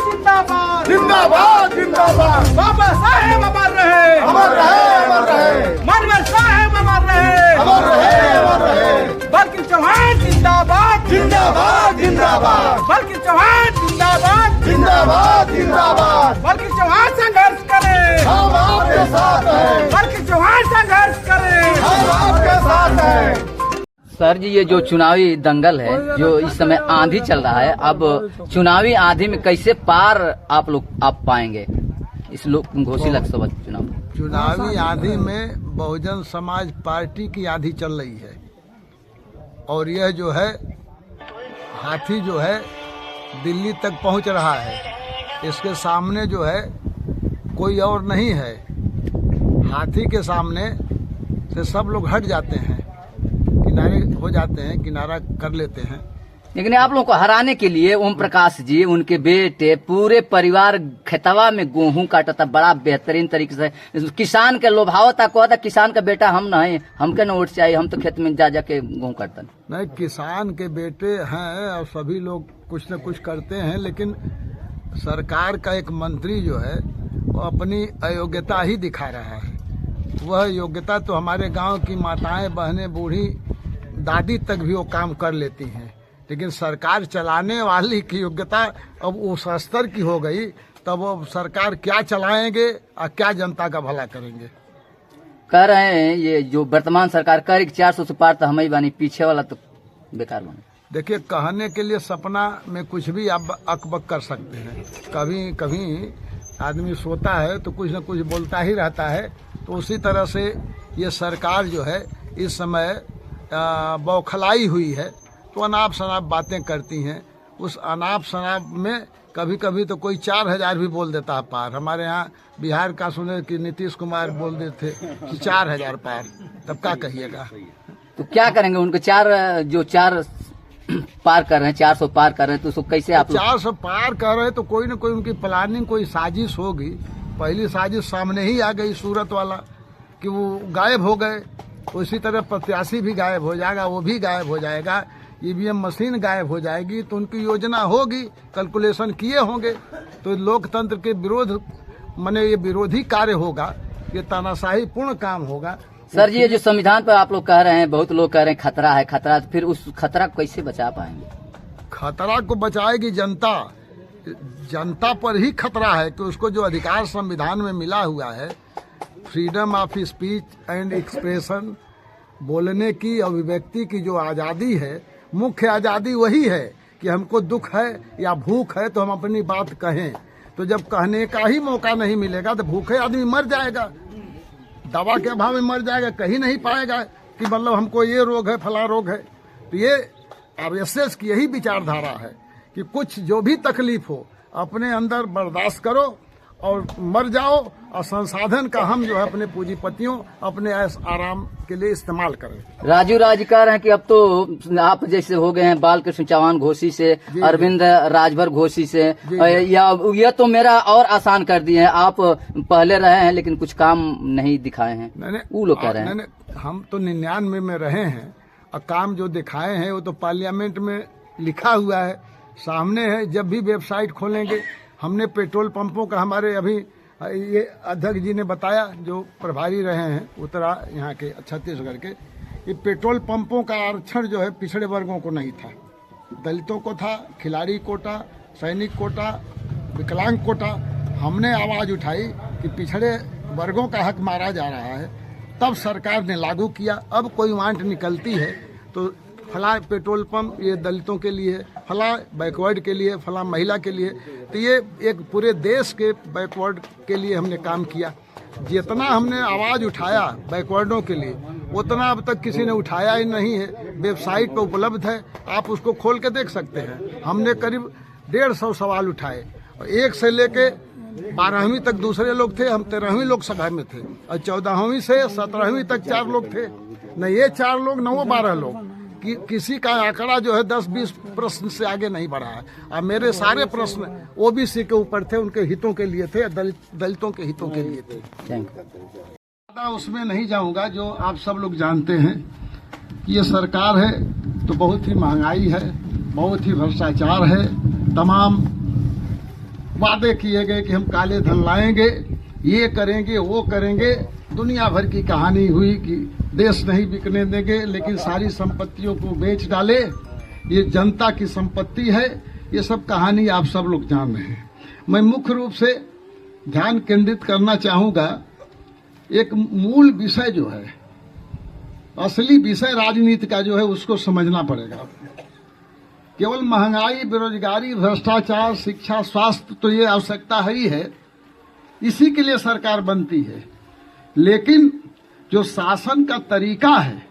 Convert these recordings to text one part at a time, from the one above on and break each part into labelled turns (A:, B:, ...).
A: जिंदाबाद
B: जिंदाबाद जिंदाबाद।
A: बाबा साहेब अमर रहे,
B: अमर रहे, अमर रहे,
A: मनोहर साहेब अमर रहे,
B: अमर रहे, अमर रहे।
A: बल्कि चौहान जिंदाबाद
B: जिंदाबाद जिंदाबाद,
A: बल्कि चौहान जिंदाबाद
B: जिंदाबाद जिंदाबाद।
A: बल्कि चौहान संघर्ष करे,
B: हम आपके साथ हैं,
A: बल्कि चौहान संघर्ष करे,
B: हम आपके साथ हैं।
C: सर जी, ये जो चुनावी दंगल है, जो इस समय आंधी चल रहा है, अब चुनावी आंधी में कैसे पार आप पाएंगे इस घोषी लोकसभा चुनाव?
D: चुनावी आंधी में बहुजन समाज पार्टी की आंधी चल रही है और यह जो है हाथी जो है दिल्ली तक पहुंच रहा है। इसके सामने जो है कोई और नहीं है। हाथी के सामने से सब लोग हट जाते हैं, किनारे हो जाते हैं, किनारा कर लेते हैं।
C: लेकिन आप लोगों को हराने के लिए ओम प्रकाश जी, उनके बेटे, पूरे परिवार खेतवा में गेहूं काटा था बड़ा बेहतरीन तरीके से। किसान के लोभावता को था, किसान का बेटा हम नहीं, हमके न वोट चाहिए, हम तो खेत में जा जाके गेहूं काटता
D: नहीं। किसान के बेटे हैं और सभी लोग कुछ न कुछ करते हैं, लेकिन सरकार का एक मंत्री जो है वो अपनी अयोग्यता ही दिखा रहा है। वह योग्यता तो हमारे गांव की माताएं, बहनें, बूढ़ी, दादी तक भी वो काम कर लेती हैं, लेकिन सरकार चलाने वाली की योग्यता अब उस स्तर की हो गई, तब वो सरकार क्या चलाएंगे और क्या जनता का भला करेंगे।
C: कह रहे हैं ये जो वर्तमान सरकार कह रही 400 से पार तो हम ही बानी, पीछे वाला तो बेकार बने।
D: देखिए, कहने के लिए सपना में कुछ भी आप अकबक कर सकते हैं। कभी कभी आदमी सोता है तो कुछ न कुछ बोलता ही रहता है। तो उसी तरह से ये सरकार जो है इस समय बौखलाई हुई है, तो अनाप शनाप बातें करती हैं। उस अनाप शनाप में कभी कभी तो कोई 4000 भी बोल देता है पार। हमारे यहाँ बिहार का सुने कि नीतीश कुमार बोल देते कि 4000 पार, तब क्या कहिएगा।
C: तो क्या करेंगे उनको? चार पार कर रहे हैं, 400 पार कर रहे हैं, तो उसको कैसे आप
D: 400 पार कर रहे हैं तो कोई न कोई उनकी प्लानिंग, कोई साजिश होगी। पहली साजिश सामने ही आ गई, सूरत वाला, कि वो गायब हो गए। उसी तरह प्रत्याशी भी गायब हो जाएगा, वो भी गायब हो जाएगा, ईवीएम मशीन गायब हो जाएगी। तो उनकी योजना होगी, कैलकुलेशन किए होंगे, तो लोकतंत्र के विरोध माने ये विरोधी कार्य होगा, ये तानाशाही पूर्ण काम होगा।
C: सर जी, ये जो संविधान पर आप लोग कह रहे हैं, बहुत लोग कह रहे हैं खतरा है, खतरा, तो फिर उस खतरा को कैसे बचा पाएंगे?
D: खतरा को बचाएगी जनता। जनता पर ही खतरा है कि उसको जो अधिकार संविधान में मिला हुआ है, freedom of speech and expression, बोलने की, अभिव्यक्ति की जो आज़ादी है, मुख्य आज़ादी वही है कि हमको दुख है या भूख है तो हम अपनी बात कहें। तो जब कहने का ही मौका नहीं मिलेगा तो भूखे आदमी मर जाएगा, दवा के अभाव में मर जाएगा, कहीं नहीं पाएगा कि मतलब हमको ये रोग है, फला रोग है। तो ये आरएसएस की यही विचारधारा है कि कुछ जो भी तकलीफ हो अपने अंदर बर्दाश्त करो और मर जाओ, और संसाधन का हम जो है अपने पूंजीपतियों, अपने ऐश आराम के लिए इस्तेमाल करें।
C: राजू राज कह रहे हैं कि अब तो आप जैसे हो गए हैं बालकृष्ण चौहान घोषी से, अरविंद राजभर घोषी से, या ये तो मेरा और आसान कर दिए हैं, आप पहले रहे हैं लेकिन कुछ काम नहीं दिखाए हैं, वो लोग कह रहे हैं।
D: हम तो 99 में रहे हैं और काम जो दिखाए हैं वो तो पार्लियामेंट में लिखा हुआ है, सामने है। जब भी वेबसाइट खोलेंगे, हमने पेट्रोल पंपों का, हमारे अभी ये अध्यक्ष जी ने बताया जो प्रभारी रहे हैं उत्तरा यहाँ के छत्तीसगढ़ के, ये पेट्रोल पंपों का आरक्षण जो है पिछड़े वर्गों को नहीं था, दलितों को था, खिलाड़ी कोटा, सैनिक कोटा, विकलांग कोटा। हमने आवाज़ उठाई कि पिछड़े वर्गों का हक मारा जा रहा है, तब सरकार ने लागू किया। अब कोई वांट निकलती है तो फला पेट्रोल पंप ये दलितों के लिए, फला बैकवर्ड के लिए, फला महिला के लिए। तो ये एक पूरे देश के बैकवर्ड के लिए हमने काम किया। जितना हमने आवाज़ उठाया बैकवर्डों के लिए, उतना अब तक किसी ने उठाया ही नहीं है। वेबसाइट पर उपलब्ध है, आप उसको खोल के देख सकते हैं। हमने करीब 150 सवाल उठाए और 1 से लेके 12वीं तक दूसरे लोग थे, हम 13वीं लोकसभा में थे, और 14वीं से 17वीं तक 4 लोग थे। न ये 4 लोग, न वो 12 लोग, किसी का आंकड़ा जो है 10-20 प्रश्न से आगे नहीं बढ़ा है। अब मेरे सारे प्रश्न ओबीसी के ऊपर थे, उनके हितों के लिए थे, दलितों के हितों के लिए थे। उसमें नहीं जाऊंगा। जो आप सब लोग जानते हैं, ये सरकार है तो बहुत ही महंगाई है, बहुत ही भ्रष्टाचार है, तमाम वादे किए गए कि हम काले धन लाएंगे, ये करेंगे, वो करेंगे। दुनिया भर की कहानी हुई कि देश नहीं बिकने देंगे, लेकिन सारी संपत्तियों को बेच डाले। ये जनता की संपत्ति है। ये सब कहानी आप सब लोग जान रहे हैं। मैं मुख्य रूप से ध्यान केंद्रित करना चाहूंगा एक मूल विषय जो है, असली विषय राजनीति का जो है, उसको समझना पड़ेगा। केवल महंगाई, बेरोजगारी, भ्रष्टाचार, शिक्षा, स्वास्थ्य तो ये आवश्यकता है ही है, इसी के लिए सरकार बनती है। लेकिन जो शासन का तरीका है,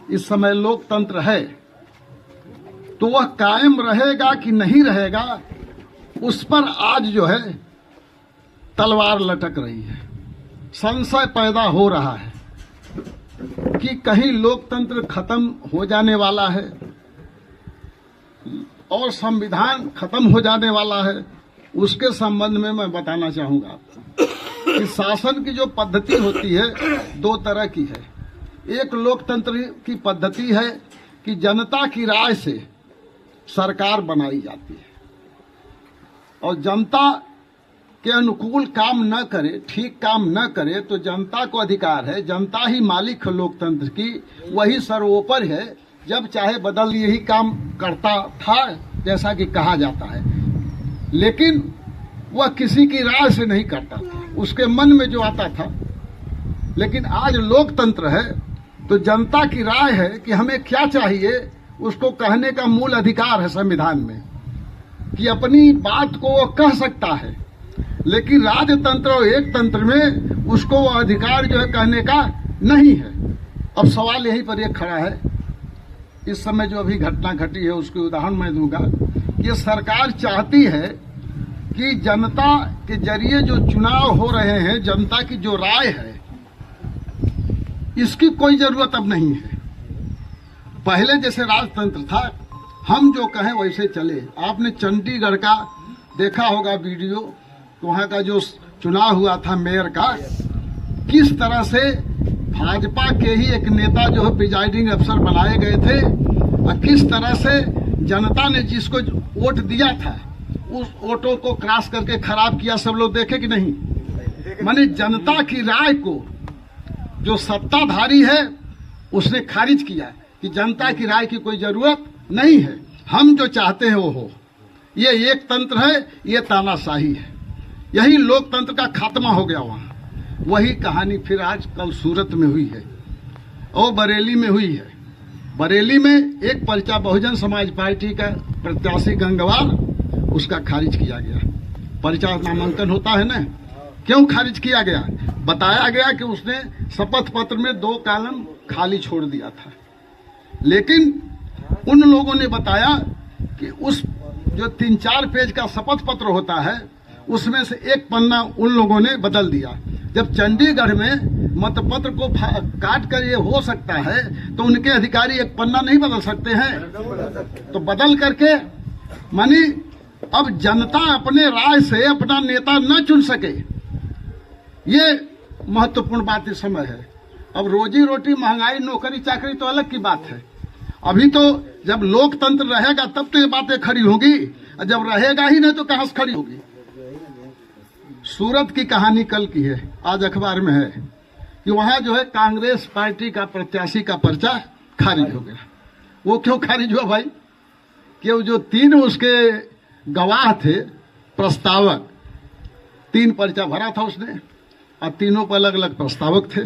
D: इस समय लोकतंत्र है, तो वह कायम रहेगा कि नहीं रहेगा, उस पर आज जो है तलवार लटक रही है। संशय पैदा हो रहा है कि कहीं लोकतंत्र खत्म हो जाने वाला है और संविधान खत्म हो जाने वाला है। उसके संबंध में मैं बताना चाहूंगा आपको कि शासन की जो पद्धति होती है, दो तरह की है। एक लोकतंत्र की पद्धति है कि जनता की राय से सरकार बनाई जाती है और जनता के अनुकूल काम न करे, ठीक काम न करे, तो जनता को अधिकार है, जनता ही मालिक है लोकतंत्र की, वही सर्वोपरि है। जब चाहे बदल यही काम करता था, जैसा कि कहा जाता है, लेकिन वह किसी की राय से नहीं करता था, उसके मन में जो आता था। लेकिन आज लोकतंत्र है तो जनता की राय है कि हमें क्या चाहिए, उसको कहने का मूल अधिकार है संविधान में, कि अपनी बात को वो कह सकता है। लेकिन राजतंत्र और एक तंत्र में उसको वो अधिकार जो है कहने का नहीं है। अब सवाल यहीं पर एक खड़ा है, इस समय जो अभी घटना घटी है उसके उदाहरण मैं दूंगा। ये सरकार चाहती है कि जनता के जरिए जो चुनाव हो रहे हैं, जनता की जो राय है, इसकी कोई जरूरत अब नहीं है। पहले जैसे राजतंत्र था, हम जो कहें वैसे चले। आपने चंडीगढ़ का देखा होगा वीडियो, वहां का जो चुनाव हुआ था मेयर का, किस तरह से भाजपा के ही एक नेता जो है प्रिजाइडिंग अफसर बनाए गए थे और किस तरह से जनता ने जिसको वोट दिया था उस वोटों को क्रॉस करके खराब किया। सब लोग देखे कि नहीं? माने जनता की राय को जो सत्ताधारी है उसने खारिज किया कि जनता की राय की कोई जरूरत नहीं है, हम जो चाहते हैं वो हो। ये एक तंत्र है, ये तानाशाही है। यही लोकतंत्र का खात्मा हो गया वहां। वही कहानी फिर आज कल सूरत में हुई है और बरेली में हुई है। बरेली में एक पर्चा बहुजन समाज पार्टी का प्रत्याशी गंगवार, उसका खारिज किया गया। पर्चा नामांकन होता है ना, क्यों खारिज किया गया? बताया गया कि उसने शपथ पत्र में 2 कॉलम खाली छोड़ दिया था। लेकिन उन लोगों ने बताया कि उस जो 3-4 पेज का शपथ पत्र होता है, उसमें से एक पन्ना उन लोगों ने बदल दिया। जब चंडीगढ़ में मतपत्र को काट कर ये हो सकता है, तो उनके अधिकारी एक पन्ना नहीं बदल सकते हैं? तो बदल करके मानी अब जनता अपने राय से अपना नेता न चुन सके, ये महत्वपूर्ण बात इस समय है। अब रोजी रोटी, महंगाई, नौकरी चाकरी तो अलग की बात है। अभी तो जब लोकतंत्र रहेगा तब तो ये बातें खड़ी होंगी, और जब रहेगा ही नहीं तो कहां से खड़ी होगी? सूरत की कहानी कल की है, आज अखबार में है कि वहां जो है कांग्रेस पार्टी का प्रत्याशी का पर्चा खारिज हो गया। वो क्यों खारिज हुआ भाई? कि जो 3 उसके गवाह थे, प्रस्तावक, 3 पर्चा भरा था उसने और तीनों पर अलग अलग प्रस्तावक थे।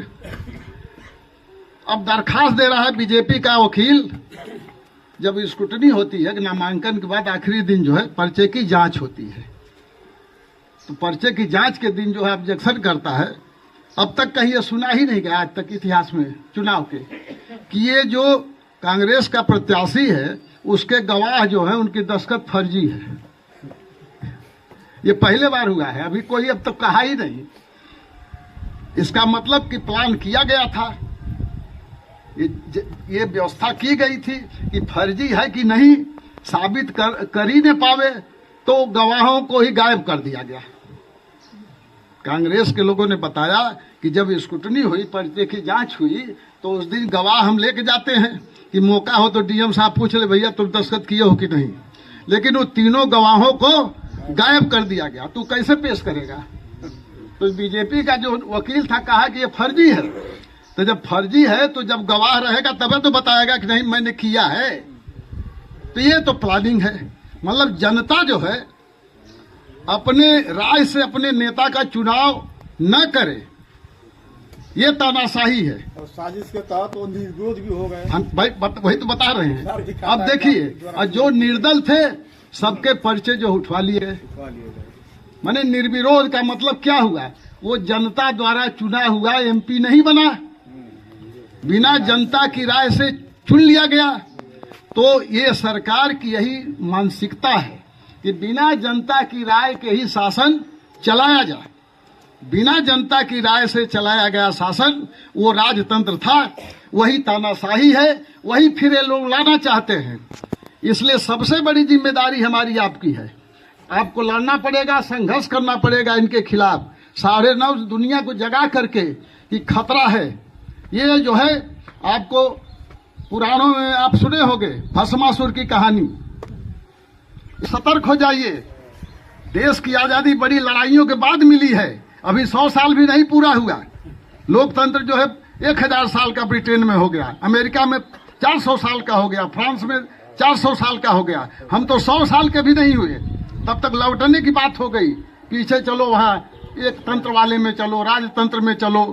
D: अब दरखास्त दे रहा है बीजेपी का वकील। जब स्क्रूटनी होती है, नामांकन के बाद आखिरी दिन जो है पर्चे की जांच होती है, तो पर्चे की जांच के दिन जो है ऑब्जेक्शन करता है। अब तक कहीं ये सुना ही नहीं गया आज तक इतिहास में चुनाव के, कि ये जो कांग्रेस का प्रत्याशी है उसके गवाह जो है उनकी दस्तखत फर्जी है। ये पहले बार हुआ है, अभी कोई अब तक कहा ही नहीं। इसका मतलब कि प्लान किया गया था, ये व्यवस्था की गई थी कि फर्जी है कि नहीं साबित कर ही न पावे तो गवाहों को ही गायब कर दिया गया। कांग्रेस के लोगों ने बताया कि जब स्क्रूटनी हुई, पर्चे की जांच हुई, तो उस दिन गवाह हम लेके जाते हैं कि मौका हो तो डीएम साहब पूछ ले, भैया तुम दस्तखत किए हो कि नहीं। लेकिन वो तीनों गवाहों को
E: गायब कर दिया गया, तो कैसे पेश करेगा? तो बीजेपी का जो वकील था कहा कि ये फर्जी है। तो जब फर्जी है तो जब गवाह रहेगा तब तो बताएगा कि नहीं मैंने किया है। तो ये तो प्लानिंग है। मतलब जनता जो है अपने राय से अपने नेता का चुनाव न करे, ये तानाशाही है।
B: और साजिश के तहत वो निर्विरोध भी हो गए।
E: हम भाई वही तो बता रहे हैं। अब देखिए, और जो निर्दल थे सबके पर्चे जो उठवा लिए। माने निर्विरोध का मतलब क्या हुआ? वो जनता द्वारा चुना हुआ एमपी नहीं बना, बिना जनता की राय से चुन लिया गया। तो ये सरकार की यही मानसिकता है कि बिना जनता की राय के ही शासन चलाया जाए। बिना जनता की राय से चलाया गया शासन वो राजतंत्र था, वही तानाशाही है, वही फिर ये लोग लाना चाहते हैं। इसलिए सबसे बड़ी जिम्मेदारी हमारी आपकी है। आपको लड़ना पड़ेगा, संघर्ष करना पड़ेगा इनके खिलाफ, 9.5 दुनिया को जगा करके कि खतरा है। ये जो है आपको पुराणों में आप सुने होंगे भस्मासुर की कहानी। सतर्क हो जाइए। देश की आजादी बड़ी लड़ाइयों के बाद मिली है, अभी 100 साल भी नहीं पूरा हुआ। लोकतंत्र जो है 1000 साल का ब्रिटेन में हो गया, अमेरिका में 400 साल का हो गया, फ्रांस में 400 साल का हो गया। हम तो 100 साल के भी नहीं हुए, तब तक लौटने की बात हो गई। पीछे चलो, वहाँ एक तंत्र वाले में चलो, राजतंत्र में चलो,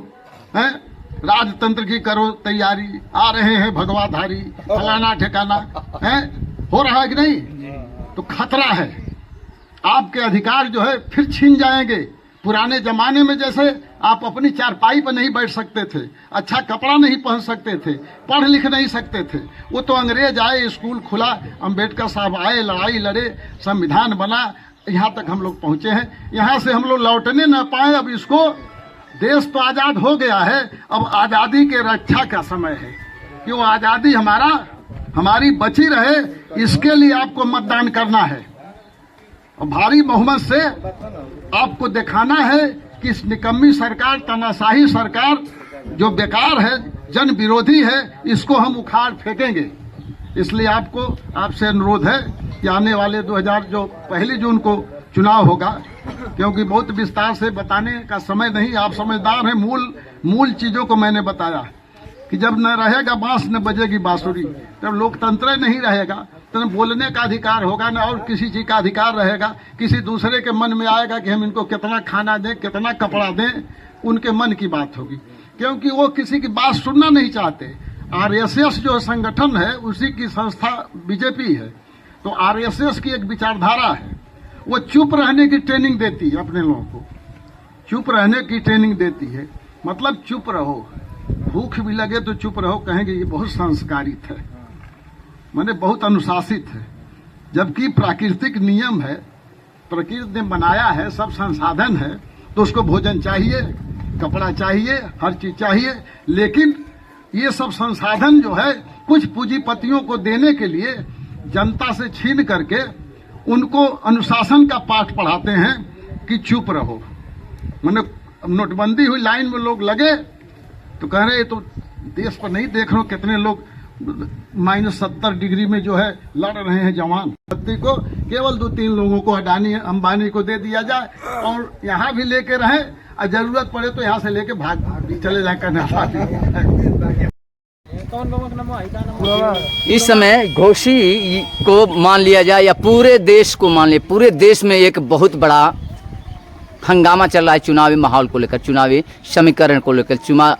E: हैं राजतंत्र की करो तैयारी, आ रहे हैं भगवाधारी, फलाना ठिकाना है, हो रहा है कि नहीं? तो खतरा है। आपके अधिकार जो है फिर छीन जाएंगे। पुराने जमाने में जैसे आप अपनी चारपाई पर नहीं बैठ सकते थे, अच्छा कपड़ा नहीं पहन सकते थे, पढ़ लिख नहीं सकते थे, वो तो अंग्रेज आए, स्कूल खुला, अंबेडकर साहब आए, लड़ाई लड़े, संविधान बना, यहाँ तक हम लोग पहुंचे हैं। यहाँ से हम लोग लौटने न पाए। अब इसको, देश तो आजाद हो गया है, अब आजादी के रक्षा का समय है कि वो आजादी हमारी बची रहे, इसके लिए आपको मतदान करना है। और भारी बहुमत से आपको दिखाना है कि इस निकम्मी सरकार, तानाशाही सरकार जो बेकार है, जन विरोधी है, इसको हम उखाड़ फेंकेंगे। इसलिए आपसे अनुरोध है कि आने वाले 2000 जो 1 जून को चुनाव होगा, क्योंकि बहुत विस्तार से बताने का समय नहीं, आप समझदार हैं। मूल चीजों को मैंने बताया कि जब न रहेगा बांस न बजेगी बांसुरी, तब लोकतंत्र नहीं रहेगा, तो न बोलने का अधिकार होगा, न और किसी चीज का अधिकार रहेगा। किसी दूसरे के मन में आएगा कि हम इनको कितना खाना दें, कितना कपड़ा दें, उनके मन की बात होगी, क्योंकि वो किसी की बात सुनना नहीं चाहते। आरएसएस जो संगठन है उसी की संस्था बीजेपी है। तो आरएसएस की एक विचारधारा है, वो चुप रहने की ट्रेनिंग देती है अपने लोगों को, चुप रहने की ट्रेनिंग देती है। मतलब चुप रहो, भूख भी लगे तो चुप रहो, कहेंगे ये बहुत संस्कारित है, माने बहुत अनुशासित है। जबकि प्राकृतिक नियम है, प्रकृति ने बनाया है, सब संसाधन है, तो उसको भोजन चाहिए, कपड़ा चाहिए, हर चीज चाहिए। लेकिन ये सब संसाधन जो है कुछ पूंजीपतियों को देने के लिए जनता से छीन करके उनको अनुशासन का पाठ पढ़ाते हैं कि चुप रहो। मैंने नोटबंदी हुई, लाइन में लोग लगे तो कह रहे तो देश पर नहीं देख रहे हो कितने लोग -70 डिग्री में जो है लड़ रहे हैं जवान। बत्ती को केवल 2-3 लोगों को, अडानी अंबानी को दे दिया जाए और यहाँ भी लेके रहे, और जरूरत पड़े तो यहाँ से लेके भाग भी चले जाए करने।
C: इस समय घोषी को मान लिया जाए या पूरे देश को मान लिया, पूरे देश में एक बहुत बड़ा हंगामा चल रहा है चुनावी माहौल को लेकर, चुनावी समीकरण को लेकर,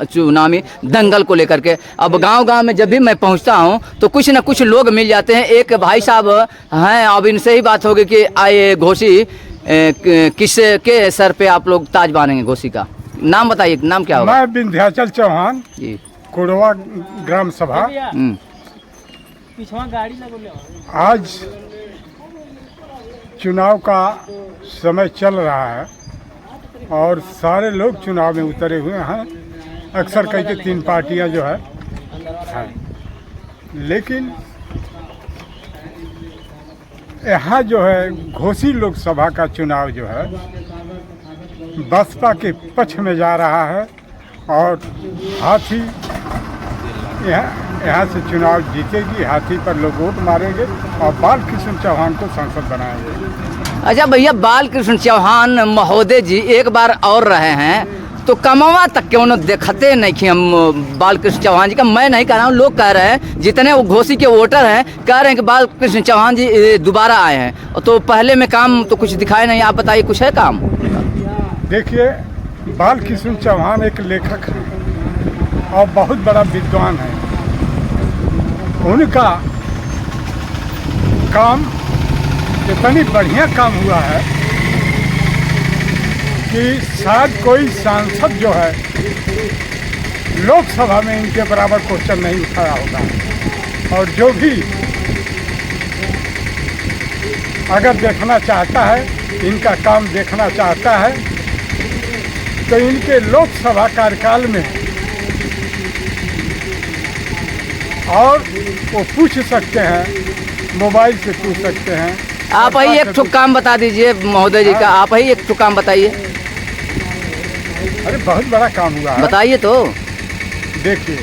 C: चुनावी दंगल को लेकर के। अब गांव-गांव में जब भी मैं पहुंचता हूं तो कुछ न कुछ लोग मिल जाते हैं। एक भाई साहब हैं, अब इनसे ही बात होगी कि आए घोषी किसके सर पे आप लोग ताज बांधेंगे? घोषी का नाम बताइए, नाम क्या होगा?
F: मैं विंध्याचल चौहान
C: जी,
F: कोड़वा ग्राम सभा। आज चुनाव का समय चल रहा है और सारे लोग चुनाव में उतरे हुए हैं। अक्सर कई के 3 पार्टियां जो है, लेकिन यहाँ जो है घोसी लोकसभा का चुनाव जो है बसपा के पक्ष में जा रहा है और हाथी यहाँ से चुनाव जीतेगी। हाथी पर लोग वोट मारेंगे और बालकृष्ण चौहान को सांसद बनाएंगे।
C: अच्छा भैया, बालकृष्ण चौहान महोदय जी एक बार और रहे हैं तो कमवा तक क्यों न देखते नहीं कि हम बालकृष्ण चौहान जी का, मैं नहीं कह रहा हूँ, लोग कह रहे हैं, जितने वो घोसी के वोटर हैं कह रहे हैं कि बालकृष्ण चौहान जी दोबारा आए हैं, तो पहले में काम तो कुछ दिखाए नहीं। आप बताइए, कुछ है काम?
F: देखिए, बालकृष्ण चौहान एक लेखक है और बहुत बड़ा विद्वान है। उनका काम इतनी बढ़िया काम हुआ है कि शायद कोई सांसद जो है लोकसभा में इनके बराबर क्वेश्चन नहीं उठाया होगा। और जो भी अगर देखना चाहता है, इनका काम देखना चाहता है, तो इनके लोकसभा कार्यकाल में और वो पूछ सकते हैं, मोबाइल से पूछ सकते हैं।
C: आप ही एक ठो काम बता दीजिए महोदय जी का, आप ही एक ठो काम बताइए।
F: अरे बहुत बड़ा काम हुआ है,
C: बताइए तो।
F: देखिए,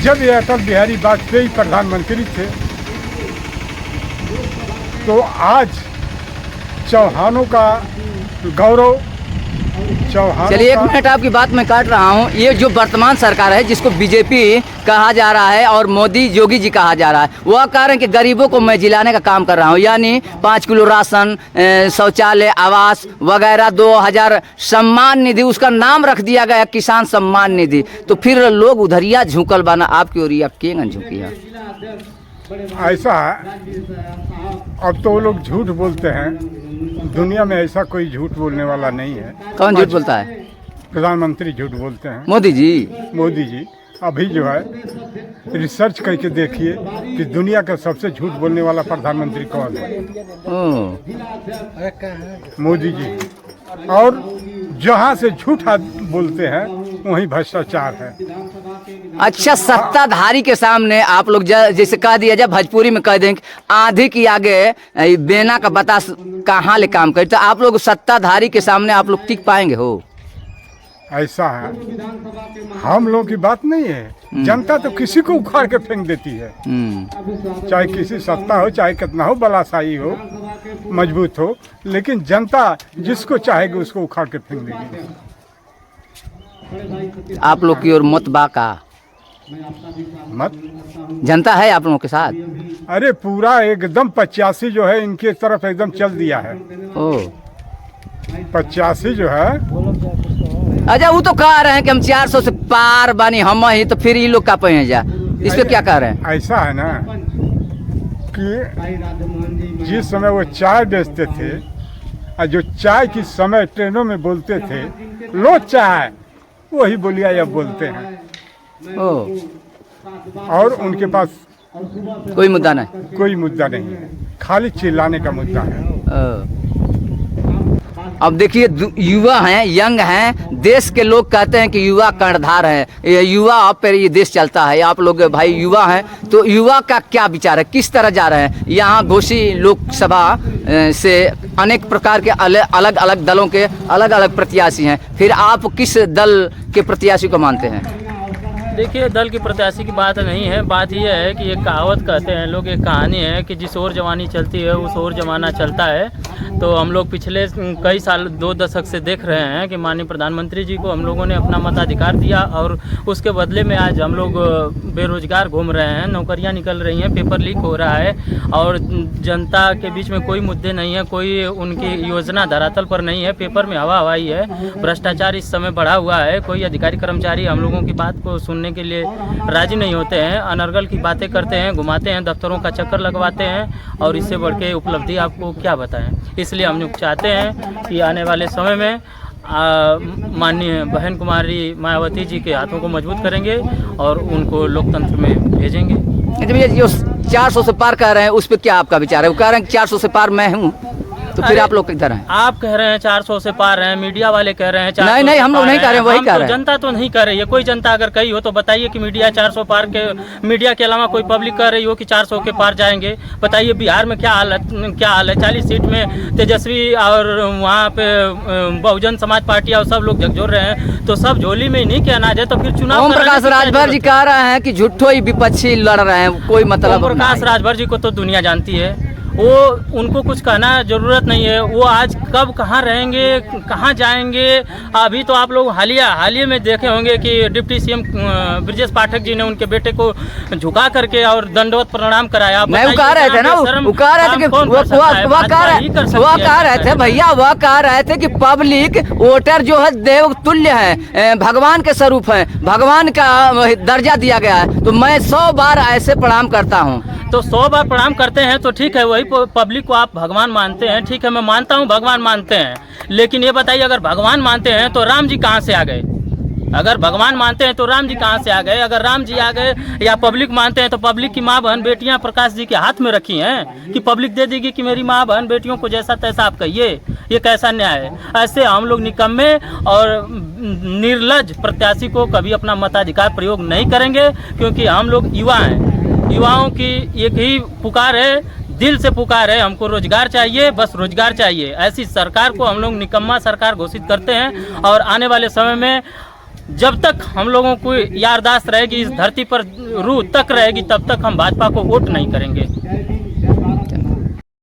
F: जब ये अटल बिहारी वाजपेयी प्रधानमंत्री थे तो आज चौहानों का गौरव, चौहान।
C: चलिए एक मिनट, आपकी बात मैं काट रहा हूँ। ये जो वर्तमान सरकार है जिसको बीजेपी कहा जा रहा है और मोदी योगी जी कहा जा रहा है, वह कह रहे हैं कि गरीबों को मैं जिलाने का काम कर रहा हूँ, यानी 5 किलो राशन, शौचालय, आवास वगैरह, 2000 सम्मान निधि, उसका नाम रख दिया गया किसान सम्मान निधि। तो फिर लोग उधरिया झुकल बना आपकी ओर, आप केंगन झुकी है?
F: ऐसा है, अब तो वो लोग झूठ बोलते हैं, दुनिया में ऐसा कोई झूठ बोलने वाला नहीं है।
C: कौन झूठ बोलता है?
F: प्रधानमंत्री झूठ बोलते हैं,
C: मोदी जी।
F: मोदी जी। अभी जो है रिसर्च करके देखिए कि दुनिया का सबसे झूठ बोलने वाला प्रधानमंत्री कौन है? मोदी जी। और जहाँ से झूठ बोलते हैं वहीं भ्रष्टाचार है।
C: अच्छा, सत्ताधारी के सामने आप लोग जैसे कह दिया जाए, भोजपुरी में कह दें कि आंधी की आगे बेना का बतास कहाँ ले काम करे, तो आप लोग सत्ताधारी के सामने आप लोग टिक पाएंगे हो?
F: ऐसा है, हम लोगों की बात नहीं है। जनता तो किसी को उखाड़ के फेंक देती है, चाहे किसी सत्ता हो, चाहे कितना हो, बलाशाही हो, मजबूत हो, लेकिन जनता जिसको चाहेगी उसको उखाड़ के फेंक देगी।
C: आप लोग की ओर मत बाका
F: मत
C: जनता है आप लोगों के साथ?
F: अरे पूरा एकदम 85 जो है इनके तरफ एकदम चल दिया है।
C: ओ
F: 85 जो है।
C: अच्छा, वो तो कह रहे हैं कि हम 400 से पार बानी हम ही, तो फिर ये लोग का पे जा, इस पे क्या कह रहे हैं?
F: ऐसा है ना कि जिस समय वो चाय बेचते थे और जो चाय की समय ट्रेनों में बोलते थे, लो चाय, वही बोलिया अब बोलते हैं।
C: ओ,
F: और उनके पास
C: कोई मुद्दा नहीं?
F: कोई मुद्दा नहीं है, खाली चिल्लाने का मुद्दा है।
C: अब देखिए, युवा हैं, यंग हैं, देश के लोग कहते हैं कि युवा कर्णधार है, ये युवा आप पर ये देश चलता है। आप लोग भाई युवा हैं, तो युवा का क्या विचार है, किस तरह जा रहे हैं? यहाँ घोसी लोकसभा से अनेक प्रकार के अलग अलग दलों के अलग अलग प्रत्याशी हैं, फिर आप किस दल के प्रत्याशी को मानते हैं?
G: देखिए, दल की प्रत्याशी की बात नहीं है, बात यह है कि एक कहावत कहते हैं लोग, एक कहानी है कि जिस ओर जवानी चलती है उस ओर जमाना चलता है। तो हम लोग पिछले कई साल 2 दशक से देख रहे हैं कि माननीय प्रधानमंत्री जी को हम लोगों ने अपना मताधिकार दिया और उसके बदले में आज हम लोग बेरोजगार घूम रहे हैं, नौकरियां निकल रही हैं, पेपर लीक हो रहा है और जनता के बीच में कोई मुद्दे नहीं है, कोई उनकी योजना धरातल पर नहीं है, पेपर में हवा हवाई है। भ्रष्टाचार इस समय बढ़ा हुआ है, कोई अधिकारी कर्मचारी हम लोगों की बात को सुनने के लिए राजी नहीं होते हैं, अनर्गल की बातें करते हैं, घुमाते हैं, दफ्तरों का चक्कर लगवाते हैं, और इससे बढ़ के उपलब्धि आपको क्या बताएं। इसलिए हम लोग चाहते हैं कि आने वाले समय में माननीय बहन कुमारी मायावती जी के हाथों को मजबूत करेंगे और उनको लोकतंत्र में भेजेंगे।
C: भैया, जो 400 से पार कह रहे हैं उस पर क्या आपका विचार है? वो कह रहे हैं कि 400 से पार मैं हूँ, तो फिर आप लोग किधर हैं?
G: आप कह रहे हैं 400 से पार हैं, मीडिया वाले कह रहे हैं 400
C: नहीं, हम लोग नहीं कह रहे हैं, वही कह रहे हैं।
G: जनता तो नहीं कह रही है, कोई जनता अगर कही हो तो बताइए कि मीडिया 400 पार के, मीडिया के अलावा कोई पब्लिक कह रही हो कि 400 के पार जाएंगे। बताइए बिहार में क्या हाल है? 40 सीट में तेजस्वी और वहाँ पे बहुजन समाज पार्टी और सब लोग झकझोर रहे हैं, तो सब झोली में नहीं क्या अनाज है, तो फिर चुनाव।
C: ओम प्रकाश राजभर जी कह रहे हैं कि झूठो ही विपक्षी लड़ रहे हैं, कोई मतलब।
G: ओम प्रकाश राजभर जी को तो दुनिया जानती है, वो उनको कुछ कहना जरूरत नहीं है। वो आज कब कहाँ रहेंगे, कहाँ जाएंगे। अभी तो आप लोग हालिया में देखे होंगे कि डिप्टी सीएम ब्रजेश पाठक जी ने उनके बेटे को झुका करके और दंडवत प्रणाम कराया।
C: नहीं, वो कह रहे थे ना, वो कह रहे थे कि वो कह रहे थे भैया, वह कह रहे थे कि पब्लिक वोटर जो है देव तुल्य है, भगवान के स्वरूप है, भगवान का दर्जा दिया गया है। तो मैं 100 बार ऐसे प्रणाम करता हूँ।
G: तो 100 बार प्रणाम करते हैं तो ठीक है, वही पब्लिक को आप भगवान मानते हैं, ठीक है, मैं मानता हूँ भगवान मानते हैं। लेकिन ये बताइए, अगर भगवान मानते हैं तो राम जी कहाँ से आ गए? अगर भगवान मानते हैं तो राम जी कहाँ से आ गए? अगर राम जी आ गए या पब्लिक मानते हैं तो पब्लिक की माँ बहन बेटियाँ प्रकाश जी के हाथ में रखी हैं कि पब्लिक दे देगी कि मेरी माँ बहन बेटियों को जैसा तैसा आप कहिए। ये कैसा न्याय है? ऐसे हम लोग निकम्मे और निर्लज प्रत्याशी को कभी अपना मताधिकार प्रयोग नहीं करेंगे, क्योंकि हम लोग युवा हैं। युवाओं की एक ही पुकार है, दिल से पुकार है, हमको रोजगार चाहिए, बस रोजगार चाहिए। ऐसी सरकार को हम लोग निकम्मा सरकार घोषित करते हैं। और आने वाले समय में जब तक हम लोगों को याददाश्त रहेगी, इस धरती पर रूह तक रहेगी, तब तक हम भाजपा को वोट नहीं करेंगे।